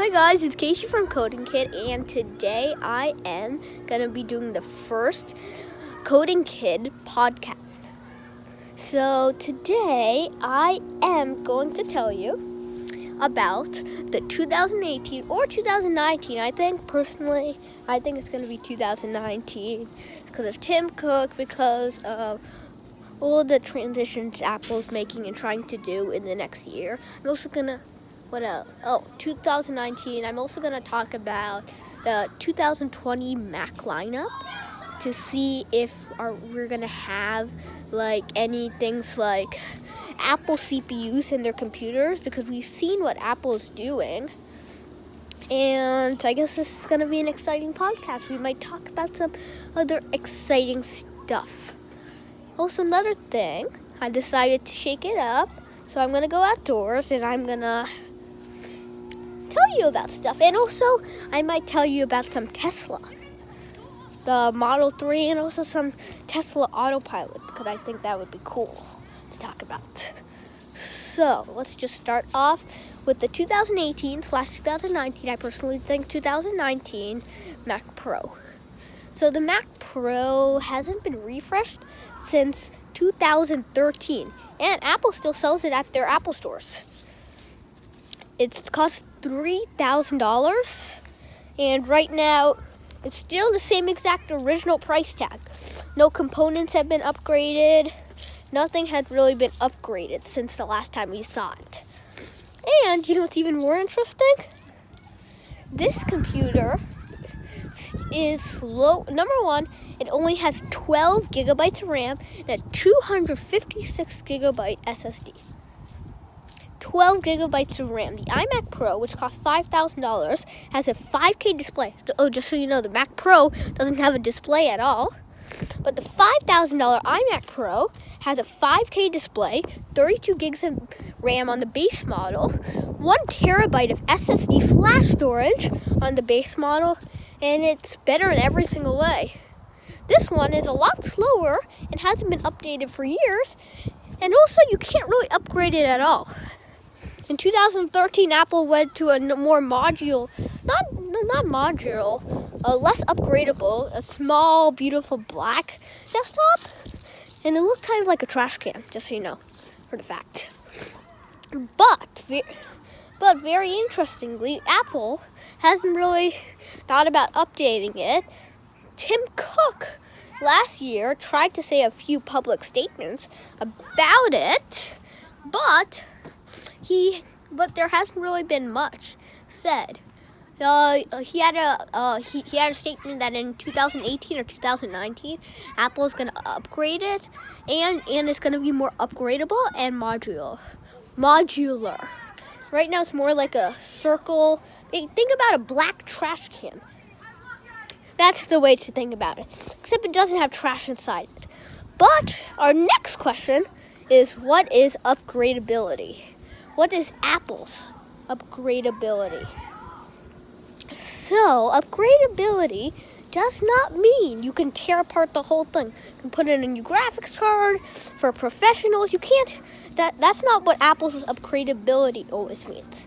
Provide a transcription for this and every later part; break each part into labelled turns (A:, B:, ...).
A: Hi guys, it's Casey from Coding Kid, and today I am going to be doing the first Coding Kid podcast. So today I am going to tell you about the 2018 or 2019. I think it's going to be 2019 because of Tim Cook, because of all the transitions Apple's making and trying to do in the next year. I'm also going to 2019. I'm also going to talk about the 2020 Mac lineup to see if we're going to have any things like Apple CPUs in their computers, because we've seen what Apple's doing. And I guess this is going to be an exciting podcast. We might talk about some other exciting stuff. Also, another thing, I decided to shake it up. So I'm going to go outdoors and I'm going to tell you about stuff. And also, I might tell you about some Tesla, the Model 3, and also some Tesla Autopilot, because I think that would be cool to talk about. So let's just start off with the 2018/2019. I personally think 2019 Mac Pro. So the Mac Pro hasn't been refreshed since 2013, and Apple still sells it at their Apple stores. It costs $3,000, and right now it's still the same exact original price tag. No components have been upgraded. Nothing has really been upgraded since the last time we saw it. And you know what's even more interesting? This computer is slow. Number one, it only has 12 gigabytes of RAM and a 256 gigabyte SSD. 12 gigabytes of RAM. The iMac Pro, which costs $5,000, has a 5K display. Oh, just so you know, the Mac Pro doesn't have a display at all. But the $5,000 iMac Pro has a 5K display, 32 gigs of RAM on the base model, 1 terabyte of SSD flash storage on the base model, and it's better in every single way. This one is a lot slower and hasn't been updated for years, and also you can't really upgrade it at all. In 2013, Apple went to a more less upgradable, a small, beautiful black desktop, and it looked kind of like a trash can, just so you know, for the fact. But very interestingly, Apple hasn't really thought about updating it. Tim Cook last year tried to say a few public statements about it, but there hasn't really been much said. He had a statement that in 2018 or 2019, Apple is going to upgrade it, and it's going to be more upgradable and modular. Right now, it's more like a circle. Think about a black trash can. That's the way to think about it, except it doesn't have trash inside it. But our next question is, what is upgradability? What is Apple's upgradability? So, upgradability does not mean you can tear apart the whole thing. You can put in a new graphics card for professionals. You can't. That's not what Apple's upgradability always means.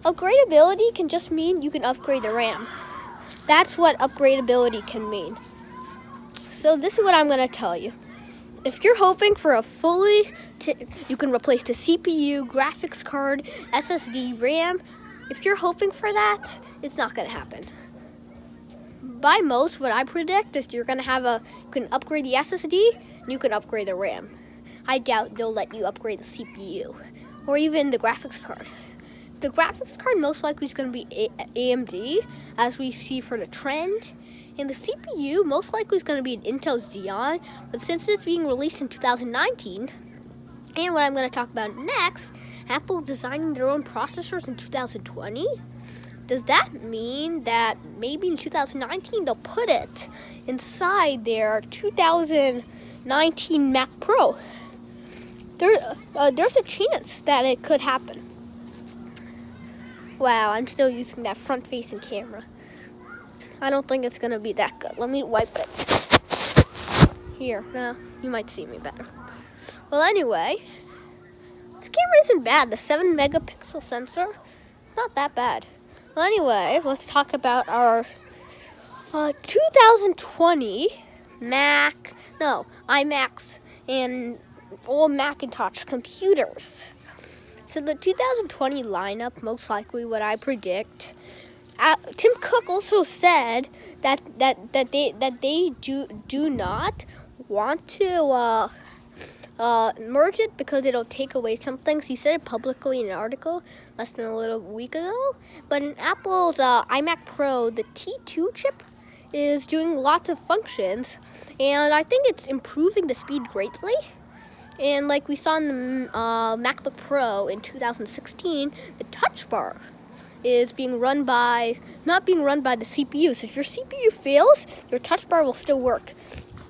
A: Upgradability can just mean you can upgrade the RAM. That's what upgradability can mean. So this is what I'm going to tell you. If you're hoping for you can replace the CPU, graphics card, SSD, RAM. If you're hoping for that, it's not going to happen. By most, what I predict is you can upgrade the SSD and you can upgrade the RAM. I doubt they'll let you upgrade the CPU or even the graphics card. The graphics card most likely is going to be AMD, as we see for the trend. And the CPU most likely is going to be an Intel Xeon, but since it's being released in 2019, and what I'm going to talk about next, Apple designing their own processors in 2020, does that mean that maybe in 2019 they'll put it inside their 2019 Mac Pro? There's a chance that it could happen. Wow, I'm still using that front-facing camera. I don't think it's going to be that good. Let me wipe it. Here, now you might see me better. Well, anyway, this camera isn't bad. The 7 megapixel sensor, not that bad. Well, anyway, let's talk about our 2020 iMacs and old Macintosh computers. So the 2020 lineup, most likely what I predict. Tim Cook also said that they do not want to merge it because it'll take away some things. He said it publicly in an article less than a little week ago. But in Apple's iMac Pro, the T2 chip is doing lots of functions, and I think it's improving the speed greatly. And like we saw in the MacBook Pro in 2016, the Touch Bar is not being run by the CPU. So if your CPU fails, your Touch Bar will still work.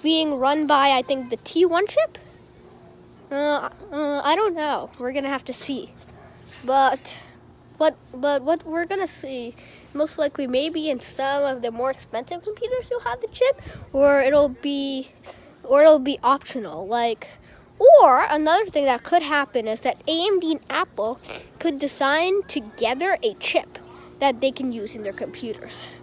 A: Being run by, I think, the T1 chip. I don't know. We're gonna have to see. But what we're gonna see, most likely, maybe in some of the more expensive computers, you'll have the chip, or it'll be optional. Or another thing that could happen is that AMD and Apple could design together a chip that they can use in their computers.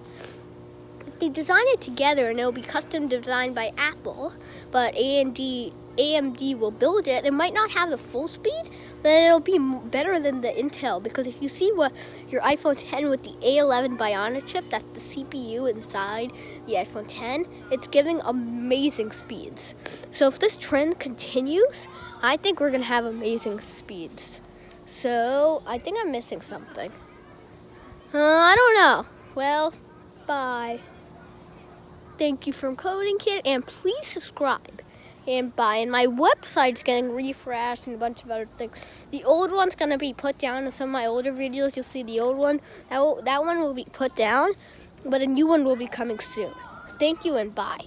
A: If they design it together, and it'll be custom designed by Apple, but AMD will build it. It might not have the full speed, but it'll be better than the Intel, because if you see what your iPhone 10 with the A11 Bionic chip, that's the CPU inside the iPhone 10, it's giving amazing speeds. So if this trend continues, I think we're going to have amazing speeds. So I think I'm missing something. I don't know. Well, bye. Thank you from Coding Kid, and please subscribe. And bye. And my website's getting refreshed and a bunch of other things. The old one's going to be put down. In some of my older videos, you'll see the old one. That one will be put down, but a new one will be coming soon. Thank you and bye.